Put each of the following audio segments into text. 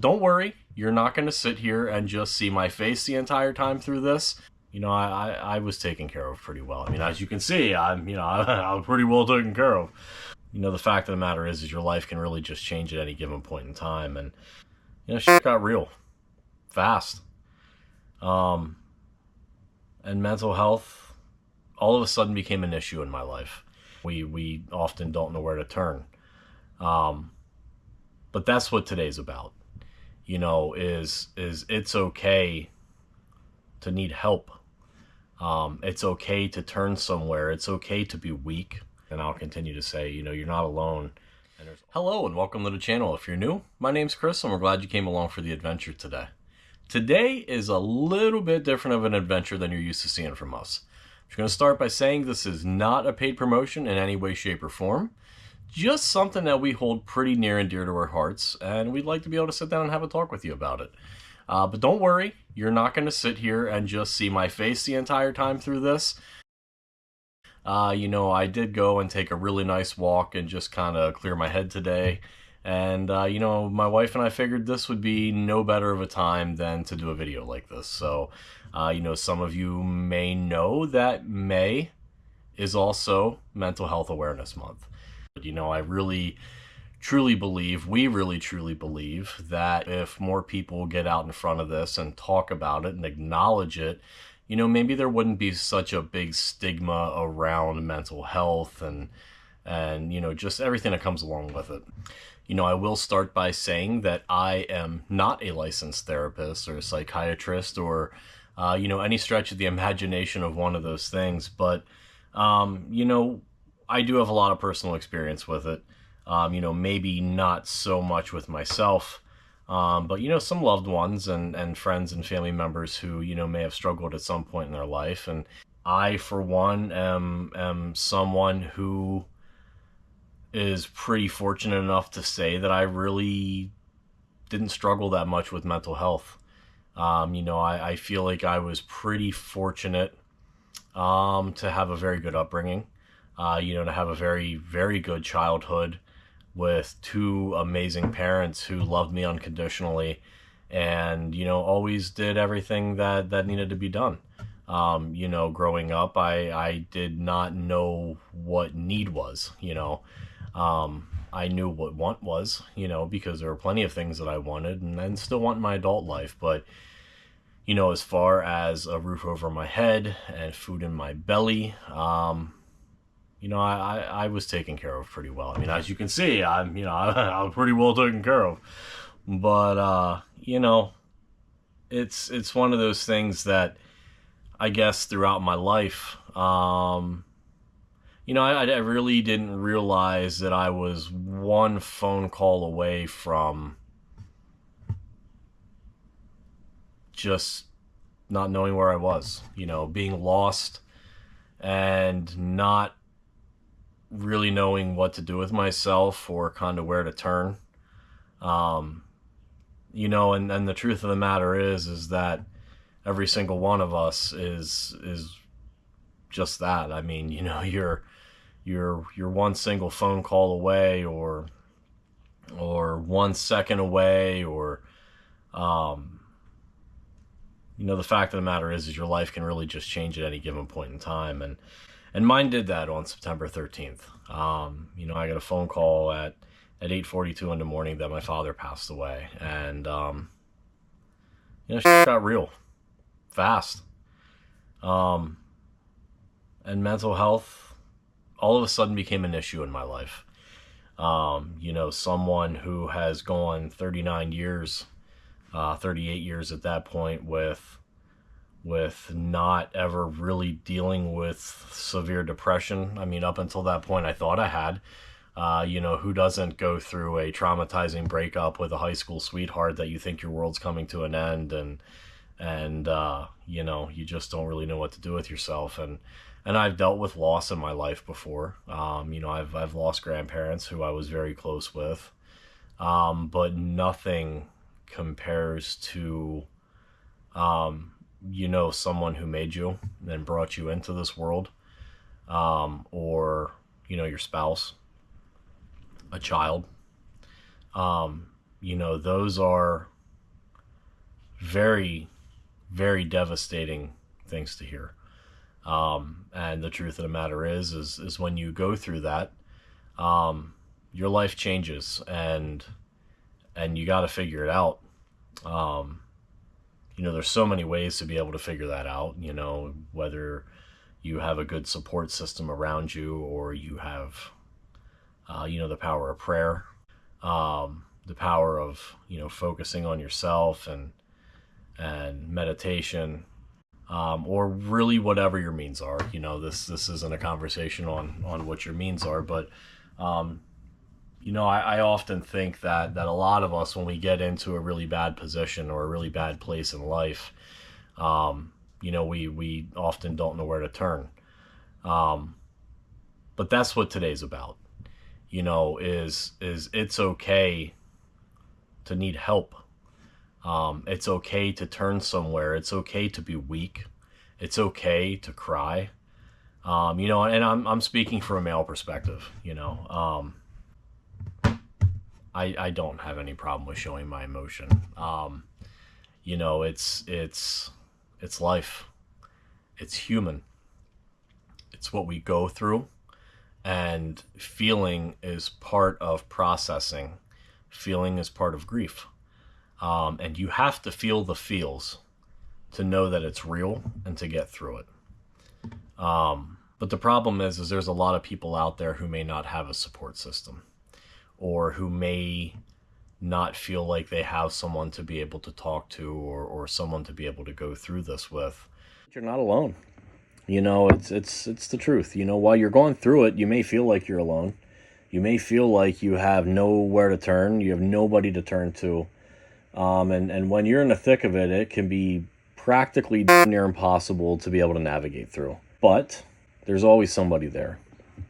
Don't worry, you're not going to sit here and just see my face the entire time through this. I was taken care of pretty well. I mean, as you can see, I'm pretty well taken care of. The fact of the matter is your life can really just change at any given point in time. And, shit got real fast. Um, and mental health all of a sudden became an issue in my life. We often don't know where to turn. Um, but that's what today's about. Is it's okay to need help. It's okay to turn somewhere. It's okay to be weak. And I'll continue to say, you're not alone. Hello and welcome to the channel. If you're new, my name's Chris and we're glad you came along for the adventure today. Today is a little bit different of an adventure than you're used to seeing from us. I'm going to start by saying this is not a paid promotion in any way, shape, or form. Just something that we hold pretty near and dear to our hearts, and we'd like to be able to sit down and have a talk with you about it. But don't worry, you're not going to sit here and just see my face the entire time through this. I did go and take a really nice walk and just kind of clear my head today. And, my wife and I figured this would be no better of a time than to do a video like this. So, some of you may know that May is also Mental Health Awareness Month. I really truly believe, we really truly believe that if more people get out in front of this and talk about it and acknowledge it, maybe there wouldn't be such a big stigma around mental health and just everything that comes along with it. I will start by saying that I am not a licensed therapist or a psychiatrist or, any stretch of the imagination of one of those things. But, I do have a lot of personal experience with it. Maybe not so much with myself, but, some loved ones and friends and family members who, may have struggled at some point in their life. And I, for one, am someone who is pretty fortunate enough to say that I really didn't struggle that much with mental health. I feel like I was pretty fortunate to have a very good upbringing, to have a very, very good childhood with two amazing parents who loved me unconditionally and, always did everything that needed to be done. Growing up, I did not know what need was, I knew what want was, because there were plenty of things that I wanted and still want in my adult life. But, as far as a roof over my head and food in my belly, I was taken care of pretty well. I mean, as you can see, I'm pretty well taken care of. But, it's one of those things that I guess throughout my life, I really didn't realize that I was one phone call away from just not knowing where I was, being lost and not really knowing what to do with myself or kind of where to turn. And the truth of the matter is that every single one of us is just that. I mean, you're one single phone call away or 1 second away or the fact of the matter is your life can really just change at any given point in time. And mine did that on September 13th. I got a phone call at 8:42 in the morning that my father passed away. And, shit got real fast. And mental health all of a sudden became an issue in my life. Someone who has gone 39 years, 38 years at that point with not ever really dealing with severe depression. I mean, up until that point, I thought I had. Who doesn't go through a traumatizing breakup with a high school sweetheart that you think your world's coming to an end and you just don't really know what to do with yourself. And I've dealt with loss in my life before. I've lost grandparents who I was very close with. But nothing compares to, someone who made you and brought you into this world, or, your spouse, a child. Those are very, very devastating things to hear. And the truth of the matter is when you go through that, your life changes, and you got to figure it out. Um, there's so many ways to be able to figure that out. Whether you have a good support system around you, or you have, the power of prayer, the power of focusing on yourself and meditation, or really whatever your means are. This isn't a conversation on what your means are, but I often think that a lot of us, when we get into a really bad position or a really bad place in life, we often don't know where to turn. Um, but that's what today's about. Is it's okay to need help. It's okay to turn somewhere. It's okay to be weak. It's okay to cry. And I'm speaking from a male perspective. I don't have any problem with showing my emotion. It's life. It's human. It's what we go through, and feeling is part of processing. Feeling is part of grief. And you have to feel the feels to know that it's real and to get through it. But the problem is there's a lot of people out there who may not have a support system, or who may not feel like they have someone to be able to talk to, or someone to be able to go through this with. You're not alone. It's the truth. While you're going through it, you may feel like you're alone. You may feel like you have nowhere to turn. You have nobody to turn to. And when you're in the thick of it, it can be practically near impossible to be able to navigate through. But there's always somebody there.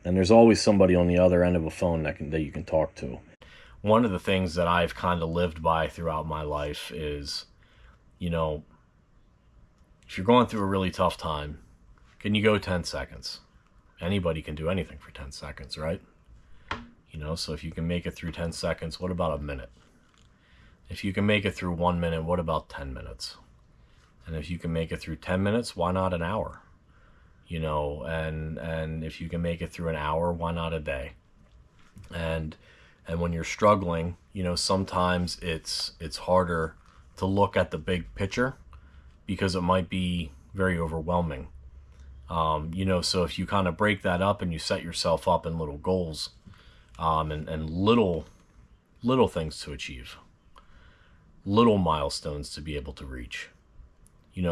And there's always somebody on the other end of a phone that you can talk to. One of the things that I've kind of lived by throughout my life is, if you're going through a really tough time, can you go 10 seconds? Anybody can do anything for 10 seconds, right? So if you can make it through 10 seconds, what about a minute? If you can make it through 1 minute, what about 10 minutes? And if you can make it through 10 minutes, why not an hour? And if you can make it through an hour, why not a day? And when you're struggling, sometimes it's harder to look at the big picture because it might be very overwhelming. So if you kind of break that up and you set yourself up in little goals, and little things to achieve, little milestones to be able to reach,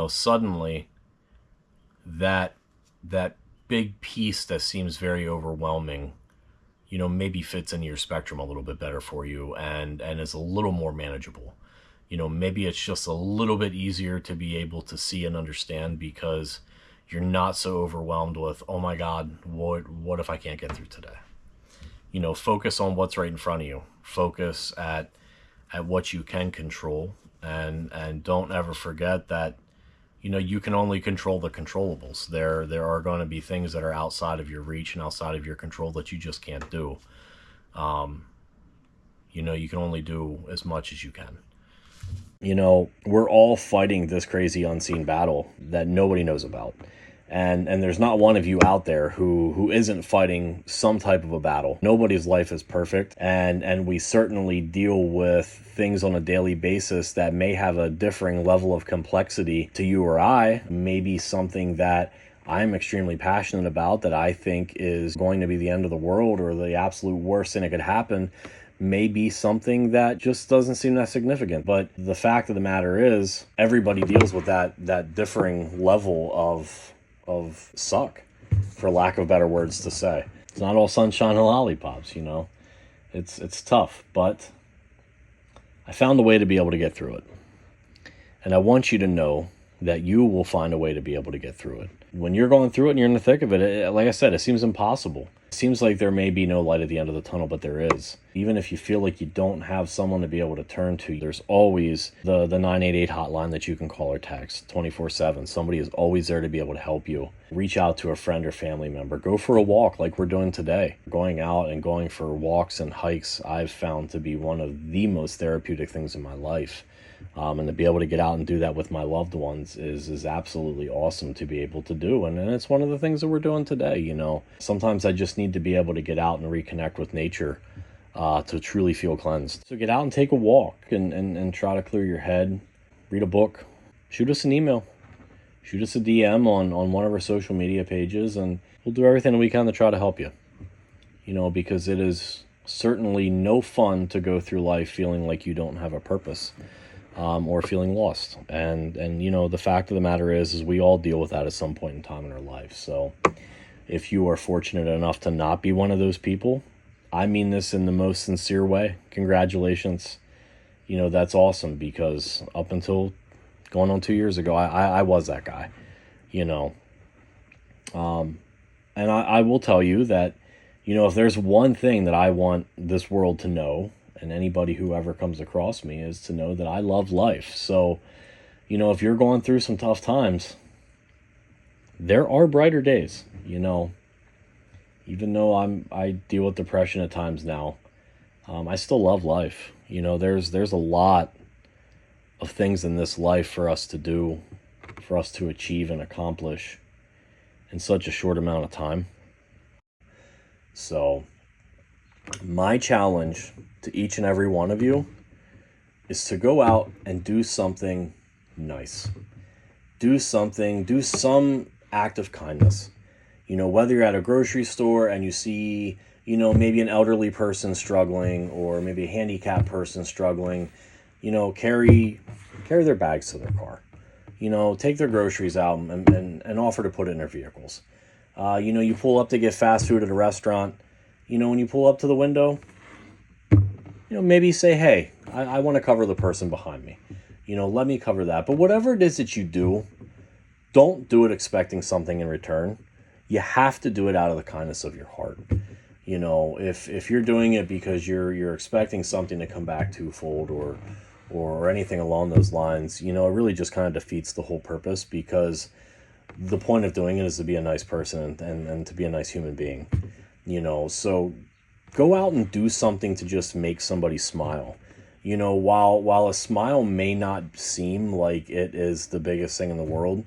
suddenly that big piece that seems very overwhelming, maybe fits into your spectrum a little bit better for you, and is a little more manageable. Maybe it's just a little bit easier to be able to see and understand, because you're not so overwhelmed with, oh my God, what if I can't get through today? Focus on what's right in front of you. Focus at what you can control, and don't ever forget that you can only control the controllables. There are going to be things that are outside of your reach and outside of your control that you just can't do. You can only do as much as you can. We're all fighting this crazy unseen battle that nobody knows about. And there's not one of you out there who isn't fighting some type of a battle. Nobody's life is perfect, and we certainly deal with things on a daily basis that may have a differing level of complexity to you or I. Maybe something that I'm extremely passionate about that I think is going to be the end of the world, or the absolute worst thing that could happen, may be something that just doesn't seem that significant. But the fact of the matter is, everybody deals with that differing level of suck, for lack of better words to say. It's not all sunshine and lollipops, It's tough, but I found a way to be able to get through it. And I want you to know that you will find a way to be able to get through it. When you're going through it and you're in the thick of it, like I said, it seems impossible. It seems like there may be no light at the end of the tunnel, but there is. Even if you feel like you don't have someone to be able to turn to, there's always the 988 hotline that you can call or text 24/7. Somebody is always there to be able to help you. Reach out to a friend or family member. Go for a walk like we're doing today. Going out and going for walks and hikes, I've found to be one of the most therapeutic things in my life. And to be able to get out and do that with my loved ones is absolutely awesome to be able to do. And it's one of the things that we're doing today. Sometimes I just need to be able to get out and reconnect with nature to truly feel cleansed. So get out and take a walk and try to clear your head, read a book, shoot us an email, shoot us a DM on one of our social media pages, and we'll do everything we can to try to help you. Because it is certainly no fun to go through life feeling like you don't have a purpose, or feeling lost. And the fact of the matter is we all deal with that at some point in time in our life. So if you are fortunate enough to not be one of those people, I mean this in the most sincere way. Congratulations. That's awesome, because up until going on 2 years ago, I was that guy, and I will tell you that, if there's one thing that I want this world to know, and anybody who ever comes across me, is to know that I love life. So, if you're going through some tough times, there are brighter days, even though I deal with depression at times now, I still love life. There's a lot of things in this life for us to do, for us to achieve and accomplish in such a short amount of time. So my challenge to each and every one of you is to go out and do something nice. Do some act of kindness. Whether you're at a grocery store and you see, maybe an elderly person struggling, or maybe a handicapped person struggling, carry their bags to their car. Take their groceries out and offer to put it in their vehicles. You pull up to get fast food at a restaurant. When you pull up to the window, maybe say, hey, I want to cover the person behind me. Let me cover that. But whatever it is that you do, don't do it expecting something in return. You have to do it out of the kindness of your heart. If you're doing it because you're expecting something to come back twofold or anything along those lines, it really just kind of defeats the whole purpose, because the point of doing it is to be a nice person and to be a nice human being. So go out and do something to just make somebody smile. While a smile may not seem like it is the biggest thing in the world,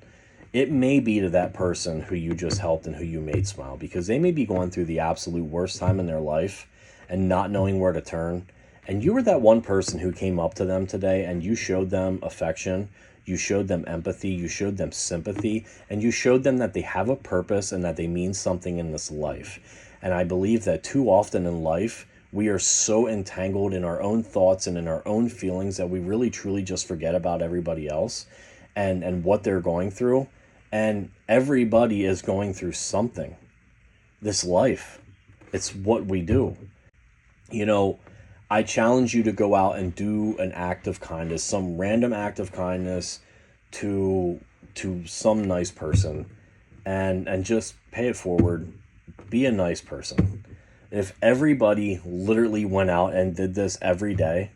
it may be to that person who you just helped and who you made smile, because they may be going through the absolute worst time in their life and not knowing where to turn. And you were that one person who came up to them today and you showed them affection, you showed them empathy, you showed them sympathy, and you showed them that they have a purpose and that they mean something in this life. And I believe that too often in life, we are so entangled in our own thoughts and in our own feelings that we really truly just forget about everybody else and what they're going through. And everybody is going through something. This life, it's what we do. I challenge you to go out and do an act of kindness, some random act of kindness to some nice person, and just pay it forward. Be a nice person. If everybody literally went out and did this every day,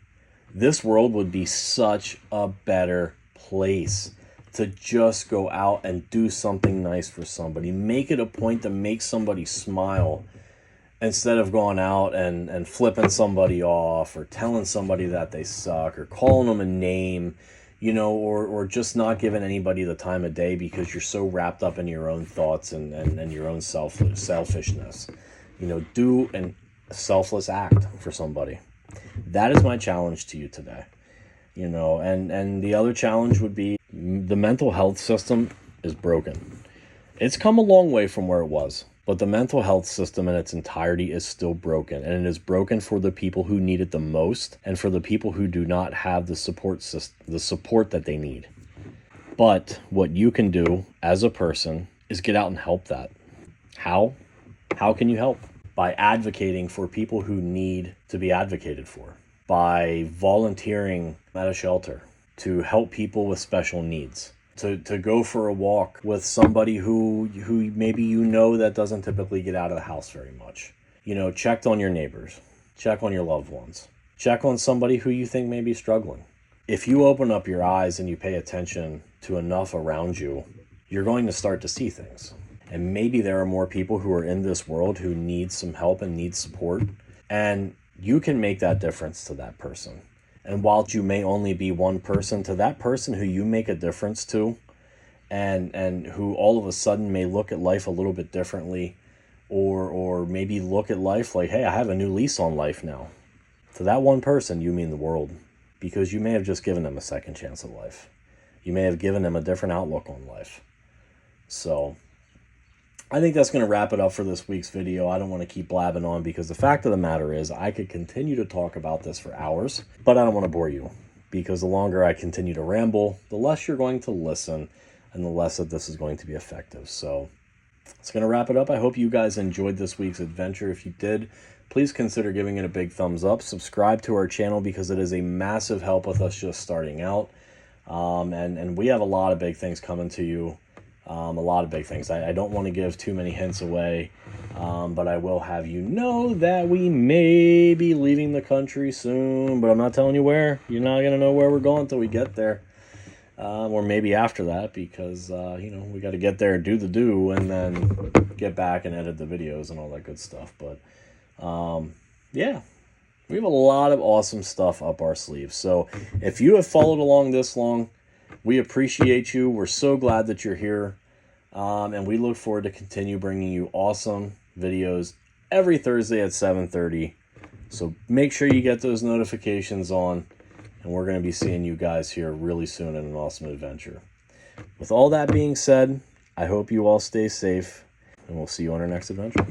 this world would be such a better place. To just go out and do something nice for somebody. Make it a point to make somebody smile, instead of going out and flipping somebody off, or telling somebody that they suck, or calling them a name, or just not giving anybody the time of day because you're so wrapped up in your own thoughts and your own selfishness. Do a selfless act for somebody. That is my challenge to you today. And the other challenge would be, the mental health system is broken. It's come a long way from where it was, but the mental health system in its entirety is still broken, and it is broken for the people who need it the most and for the people who do not have the support that they need. But what you can do as a person is get out and help that. How? How can you help? By advocating for people who need to be advocated for, by volunteering at a shelter, to help people with special needs, to go for a walk with somebody who maybe that doesn't typically get out of the house very much. Check on your neighbors, check on your loved ones, check on somebody who you think may be struggling. If you open up your eyes and you pay attention to enough around you, you're going to start to see things. And maybe there are more people who are in this world who need some help and need support, and you can make that difference to that person. And while you may only be one person, to that person who you make a difference to, and who all of a sudden may look at life a little bit differently, or maybe look at life like, hey, I have a new lease on life now. To that one person, you mean the world, because you may have just given them a second chance at life. You may have given them a different outlook on life. So I think that's going to wrap it up for this week's video. I don't want to keep blabbing on, because the fact of the matter is I could continue to talk about this for hours, but I don't want to bore you, because the longer I continue to ramble, the less you're going to listen, and the less that this is going to be effective. So it's going to wrap it up. I hope you guys enjoyed this week's adventure. If you did, please consider giving it a big thumbs up. Subscribe to our channel, because it is a massive help with us just starting out. And we have a lot of big things coming to you. A lot of big things. I don't want to give too many hints away, but I will have you know that we may be leaving the country soon, but I'm not telling you where. You're not going to know where we're going until we get there. Or maybe after that, because, we got to get there and do the do, and then get back and edit the videos and all that good stuff. But, yeah, we have a lot of awesome stuff up our sleeves. So if you have followed along this long, we appreciate you. We're so glad that you're here. And we look forward to continue bringing you awesome videos every Thursday at 7:30. So make sure you get those notifications on. And we're going to be seeing you guys here really soon in an awesome adventure. With all that being said, I hope you all stay safe, and we'll see you on our next adventure.